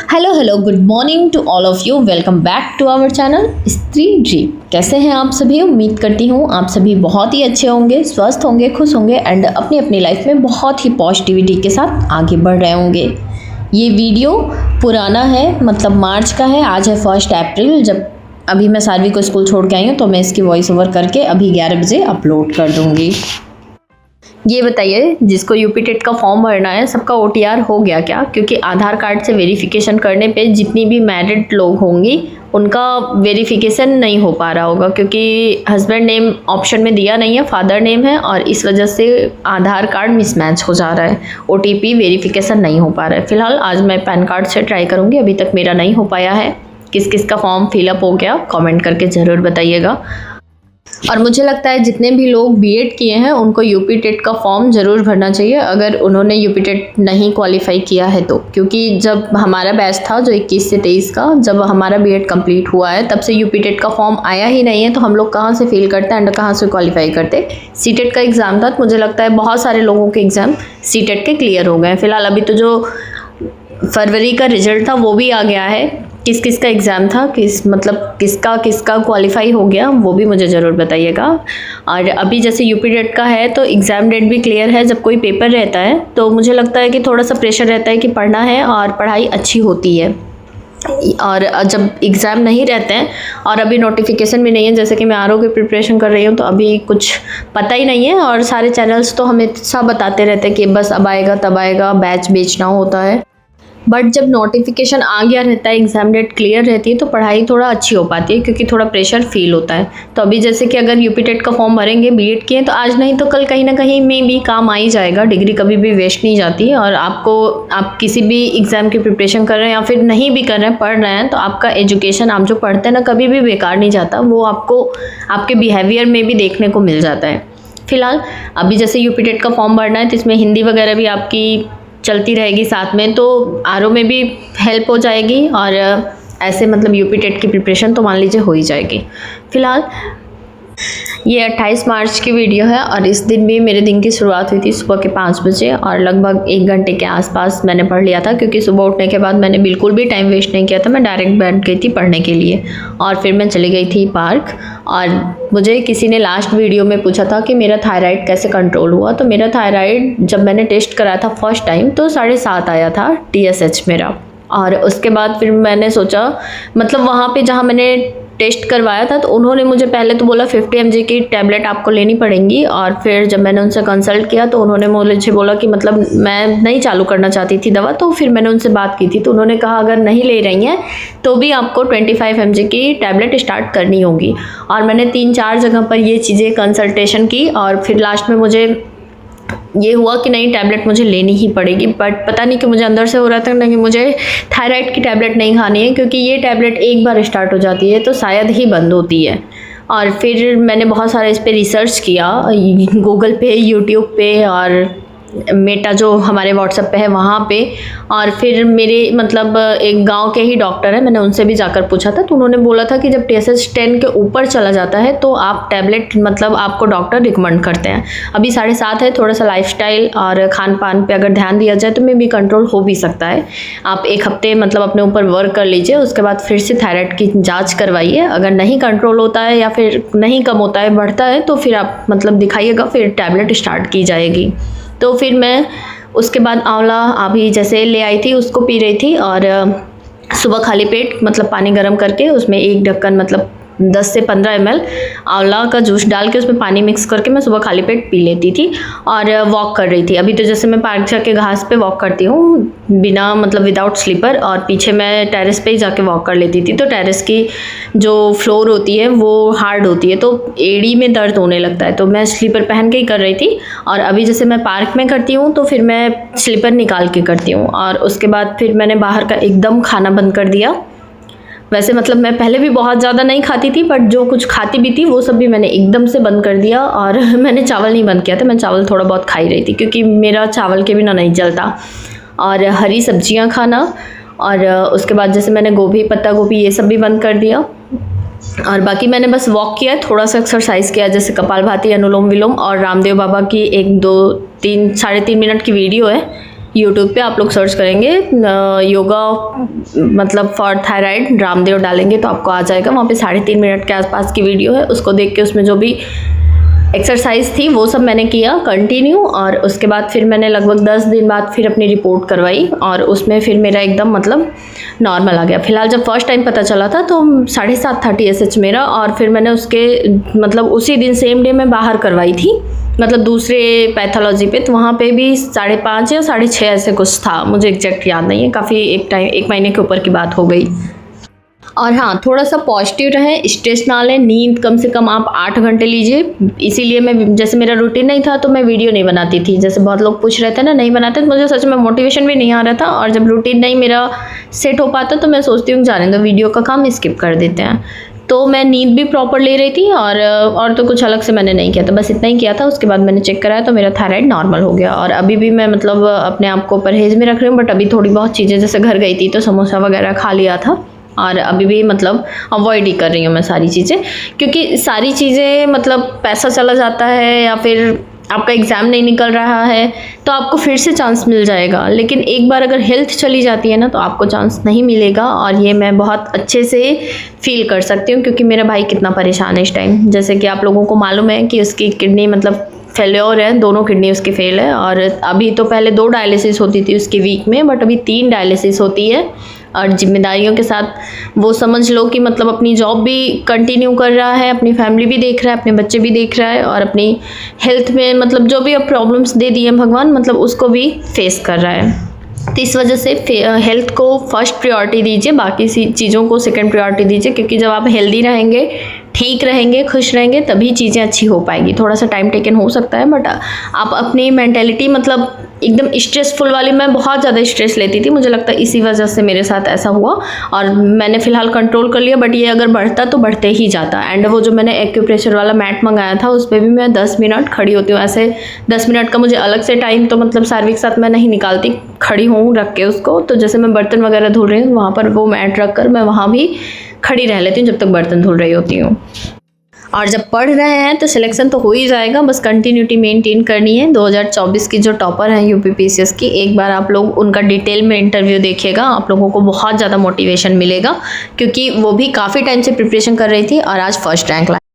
Hello good morning to all of you. Welcome back to our channel Stree Dream. कैसे हैं आप सभी? उम्मीद करती हूँ आप सभी बहुत ही अच्छे होंगे, स्वस्थ होंगे, खुश होंगे एंड अपनी अपनी लाइफ में बहुत ही पॉजिटिविटी के साथ आगे बढ़ रहे होंगे। ये वीडियो पुराना है, मतलब मार्च का है। आज है 1 अप्रैल। जब अभी मैं सारवी को स्कूल छोड़ के आई हूँ तो मैं इसकी वॉइस ओवर करके अभी 11 बजे अपलोड कर दूँगी। ये बताइए, जिसको यूपी टेट का फॉर्म भरना है सबका OTR हो गया क्या? क्योंकि आधार कार्ड से वेरिफिकेशन करने पे जितनी भी मैरिड लोग होंगी उनका वेरिफिकेशन नहीं हो पा रहा होगा, क्योंकि हस्बैंड नेम ऑप्शन में दिया नहीं है, फादर नेम है, और इस वजह से आधार कार्ड मिसमैच हो जा रहा है। OTP वेरिफिकेशन नहीं हो पा रहा है। फिलहाल आज मैं पैन कार्ड से ट्राई करूँगी, अभी तक मेरा नहीं हो पाया है। किस किस का फॉर्म फिलअप हो गया कमेंट करके ज़रूर बताइएगा। और मुझे लगता है जितने भी लोग B.Ed किए हैं उनको यूपी टेट का फॉर्म ज़रूर भरना चाहिए अगर उन्होंने यूपी टेट नहीं क्वालिफाई किया है तो। क्योंकि जब हमारा बैच था जो 21 से 23 का, जब हमारा B.Ed कंप्लीट हुआ है तब से यूपी टेट का फॉर्म आया ही नहीं है, तो हम लोग कहाँ से फिल करते हैं एंड कहाँ से क्वालिफाई करते। CTET का एग्ज़ाम था तो मुझे लगता है बहुत सारे लोगों के एग्ज़ाम CTET के क्लियर हो गए हैं। फिलहाल अभी तो जो फरवरी का रिजल्ट था वो भी आ गया है। किस किस का एग्ज़ाम था, किसका क्वालिफाई हो गया वो भी मुझे ज़रूर बताइएगा। और अभी जैसे यूपी डेट का है तो एग्ज़ाम डेट भी क्लियर है। जब कोई पेपर रहता है तो मुझे लगता है कि थोड़ा सा प्रेशर रहता है कि पढ़ना है और पढ़ाई अच्छी होती है। और जब एग्ज़ाम नहीं रहते हैं और अभी नोटिफिकेशन भी नहीं है, जैसे कि मैं RO की प्रिपरेशन कर रही हूँ तो अभी कुछ पता ही नहीं है, और सारे चैनल्स तो हमेशा बताते रहते हैं कि बस अब आएगा तब आएगा, बैच बेचना होता है। बट जब नोटिफिकेशन आ गया रहता है, एग्ज़ाम डेट क्लियर रहती है तो पढ़ाई थोड़ा अच्छी हो पाती है, क्योंकि थोड़ा प्रेशर फील होता है। तो अभी जैसे कि अगर यूपी टेट का फॉर्म भरेंगे, B.Ed किए तो आज नहीं तो कल कहीं ना कहीं में भी काम आ ही जाएगा। डिग्री कभी भी वेस्ट नहीं जाती, और आप किसी भी एग्ज़ाम की प्रिपरेशन कर रहे हैं या फिर नहीं भी कर रहे हैं, पढ़ रहे हैं, तो आपका एजुकेशन आप जो पढ़ते हैं ना कभी भी बेकार नहीं जाता। वो आपको आपके बिहेवियर में भी देखने को मिल जाता है। फिलहाल अभी जैसे यूपी टेट का फॉर्म भरना है तो इसमें हिंदी वगैरह भी आपकी चलती रहेगी साथ में, तो RO में भी हेल्प हो जाएगी, और ऐसे मतलब यूपी टेट की प्रिपरेशन तो मान लीजिए हो ही जाएगी। फिलहाल ये 28 मार्च की वीडियो है, और इस दिन भी मेरे दिन की शुरुआत हुई थी सुबह के 5 बजे, और लगभग 1 घंटे के आसपास मैंने पढ़ लिया था, क्योंकि सुबह उठने के बाद मैंने बिल्कुल भी टाइम वेस्ट नहीं किया था। मैं डायरेक्ट बैठ गई थी पढ़ने के लिए, और फिर मैं चली गई थी पार्क। और मुझे किसी ने लास्ट वीडियो में पूछा था कि मेरा थायराइड कैसे कंट्रोल हुआ, तो मेरा थायराइड जब मैंने टेस्ट कराया था फर्स्ट टाइम तो 7.5 आया था TSH मेरा। और उसके बाद फिर मैंने सोचा, मतलब वहाँ पे जहाँ मैंने टेस्ट करवाया था तो उन्होंने मुझे पहले तो बोला 50 mg की टैबलेट आपको लेनी पड़ेंगी, और फिर जब मैंने उनसे कंसल्ट किया तो उन्होंने मुझे बोला कि मतलब मैं नहीं चालू करना चाहती थी दवा। तो फिर मैंने उनसे बात की थी तो उन्होंने कहा अगर नहीं ले रही हैं तो भी आपको 25 mg की टैबलेट स्टार्ट करनी होगी। और मैंने 3-4 जगह पर ये चीज़ें कंसल्टेशन की, और फिर लास्ट में मुझे ये हुआ कि नहीं, टैबलेट मुझे लेनी ही पड़ेगी। बट पता नहीं कि मुझे अंदर से हो रहा था कि मुझे थायराइड की टैबलेट नहीं खानी है, क्योंकि ये टैबलेट एक बार स्टार्ट हो जाती है तो शायद ही बंद होती है। और फिर मैंने बहुत सारा इस पर रिसर्च किया, गूगल पे, यूट्यूब पे, और मेटा जो हमारे व्हाट्सएप पे है वहाँ पे। और फिर मेरे मतलब एक गांव के ही डॉक्टर है, मैंने उनसे भी जाकर पूछा था तो उन्होंने बोला था कि जब TSH 10 के ऊपर चला जाता है तो आप टैबलेट मतलब आपको डॉक्टर रिकमेंड करते हैं। अभी 7.5 है, थोड़ा सा लाइफस्टाइल और खान पान पे अगर ध्यान दिया जाए तो मे भी कंट्रोल हो भी सकता है। आप 1 हफ्ते मतलब अपने ऊपर वर्क कर लीजिए, उसके बाद फिर से थायराइड की जाँच करवाइए। अगर नहीं कंट्रोल होता है या फिर नहीं कम होता है, बढ़ता है, तो फिर आप मतलब दिखाइएगा, फिर टैबलेट स्टार्ट की जाएगी। तो फिर मैं उसके बाद आंवला अभी जैसे ले आई थी उसको पी रही थी, और सुबह खाली पेट मतलब पानी गर्म करके उसमें 1 ढक्कन मतलब 10 से 15 ml आंवला का जूस डाल के उसमें पानी मिक्स करके मैं सुबह खाली पेट पी लेती थी, और वॉक कर रही थी। अभी तो जैसे मैं पार्क जाके घास पे वॉक करती हूँ बिना मतलब विदाउट स्लीपर, और पीछे मैं टेरेस पे ही जाके वॉक कर लेती थी। तो टेरेस की जो फ्लोर होती है वो हार्ड होती है तो एड़ी में दर्द होने लगता है, तो मैं स्लीपर पहन के ही कर रही थी। और अभी जैसे मैं पार्क में करती हूँ तो फिर मैं स्लीपर निकाल के करती हूँ, और उसके बाद फिर मैंने बाहर का एकदम खाना बंद कर दिया। वैसे मतलब मैं पहले भी बहुत ज़्यादा नहीं खाती थी, बट जो कुछ खाती भी थी वो सब भी मैंने एकदम से बंद कर दिया। और मैंने चावल नहीं बंद किया था, मैं चावल थोड़ा बहुत खा ही रही थी, क्योंकि मेरा चावल के बिना नहीं चलता। और हरी सब्जियां खाना, और उसके बाद जैसे मैंने गोभी, पत्ता गोभी ये सब भी बंद कर दिया। और बाकी मैंने बस वॉक किया, थोड़ा सा एक्सरसाइज किया, जैसे कपालभाति, अनुलोम विलोम, और रामदेव बाबा की 1, 2, 3, 3.5 मिनट की वीडियो है यूट्यूब पे आप लोग सर्च करेंगे योगा मतलब फॉर थायराइड रामदेव डालेंगे तो आपको आ जाएगा। वहाँ पे 3.5 मिनट के आसपास की वीडियो है, उसको देख के उसमें जो भी एक्सरसाइज थी वो सब मैंने किया कंटिन्यू। और उसके बाद फिर मैंने लगभग 10 दिन बाद फिर अपनी रिपोर्ट करवाई और उसमें फिर मेरा एकदम मतलब नॉर्मल आ गया। फिलहाल जब फर्स्ट टाइम पता चला था तो 7.5 था TSH मेरा, और फिर मैंने उसके मतलब उसी दिन सेम डे में बाहर करवाई थी, मतलब दूसरे पैथोलॉजी पे, तो वहाँ पे भी 5.5 या 6.5 ऐसे कुछ था, मुझे एग्जैक्ट याद नहीं है, काफ़ी एक महीने के ऊपर की बात हो गई। और हाँ, थोड़ा सा पॉजिटिव रहें, स्ट्रेस ना लें, नींद कम से कम आप 8 घंटे लीजिए। इसीलिए मैं, जैसे मेरा रूटीन नहीं था तो मैं वीडियो नहीं बनाती थी, जैसे बहुत लोग पूछ रहे थे ना नहीं बनाते, तो मुझे सच में मोटिवेशन भी नहीं आ रहा था। और जब रूटीन नहीं मेरा सेट हो पाता तो मैं सोचती हूँ जाने दो, वीडियो का काम स्किप कर देते हैं। तो मैं नींद भी प्रॉपर ले रही थी और तो कुछ अलग से मैंने नहीं किया था, बस इतना ही किया था। उसके बाद मैंने चेक कराया तो मेरा थायराइड नॉर्मल हो गया। और अभी भी मैं मतलब अपने आप को परहेज़ में रख रही हूँ, बट अभी थोड़ी बहुत चीज़ें, जैसे घर गई थी तो समोसा वगैरह खा लिया था, और अभी भी मतलब अवॉइड ही कर रही हूँ मैं सारी चीज़ें, क्योंकि सारी चीज़ें मतलब पैसा चला जाता है या फिर आपका एग्ज़ाम नहीं निकल रहा है तो आपको फिर से चांस मिल जाएगा, लेकिन एक बार अगर हेल्थ चली जाती है ना तो आपको चांस नहीं मिलेगा। और ये मैं बहुत अच्छे से फील कर सकती हूँ, क्योंकि मेरा भाई कितना परेशान है इस टाइम। जैसे कि आप लोगों को मालूम है कि उसकी किडनी मतलब फेल्योर है, दोनों किडनी उसकी फेल है। और अभी तो पहले 2 डायलिसिस होती थी उसकी वीक में, बट अभी 3 डायलिसिस होती है। और जिम्मेदारियों के साथ वो समझ लो कि मतलब अपनी जॉब भी कंटिन्यू कर रहा है, अपनी फैमिली भी देख रहा है, अपने बच्चे भी देख रहा है, और अपनी हेल्थ में मतलब जो भी अब प्रॉब्लम्स दे दिए भगवान, मतलब उसको भी फेस कर रहा है। तो इस वजह से हेल्थ को फर्स्ट प्रायोरिटी दीजिए, बाकी चीज़ों को सेकंड प्रायोरिटी दीजिए, क्योंकि जब आप हेल्दी रहेंगे, ठीक रहेंगे, खुश रहेंगे, तभी चीज़ें अच्छी हो पाएगी। थोड़ा सा टाइम टेकन हो सकता है, बट आप अपनी मेंटेलिटी मतलब एकदम स्ट्रेसफुल वाली, मैं बहुत ज़्यादा स्ट्रेस लेती थी, मुझे लगता है इसी वजह से मेरे साथ ऐसा हुआ, और मैंने फ़िलहाल कंट्रोल कर लिया। बट ये अगर बढ़ता तो बढ़ते ही जाता। एंड वो जो मैंने एक्यूप्रेशर वाला मैट मंगाया था उस पर भी मैं 10 मिनट खड़ी होती हूँ, ऐसे 10 मिनट का मुझे अलग से टाइम तो मतलब सार्विक के साथ मैं नहीं निकालती, खड़ी हूँ रख के उसको। तो जैसे मैं बर्तन वगैरह धुल रही हूँ वहाँ पर वो मैट रख कर मैं वहाँ भी खड़ी रह लेती हूँ जब तक बर्तन धुल रही होती हूँ। और जब पढ़ रहे हैं तो सिलेक्शन तो हो ही जाएगा, बस कंटिन्यूटी मेंटेन करनी है। 2024 की जो टॉपर हैं UPPCS की, एक बार आप लोग उनका डिटेल में इंटरव्यू देखिएगा, आप लोगों को बहुत ज़्यादा मोटिवेशन मिलेगा, क्योंकि वो भी काफ़ी टाइम से प्रिपरेशन कर रही थी और आज फर्स्ट रैंक लाई।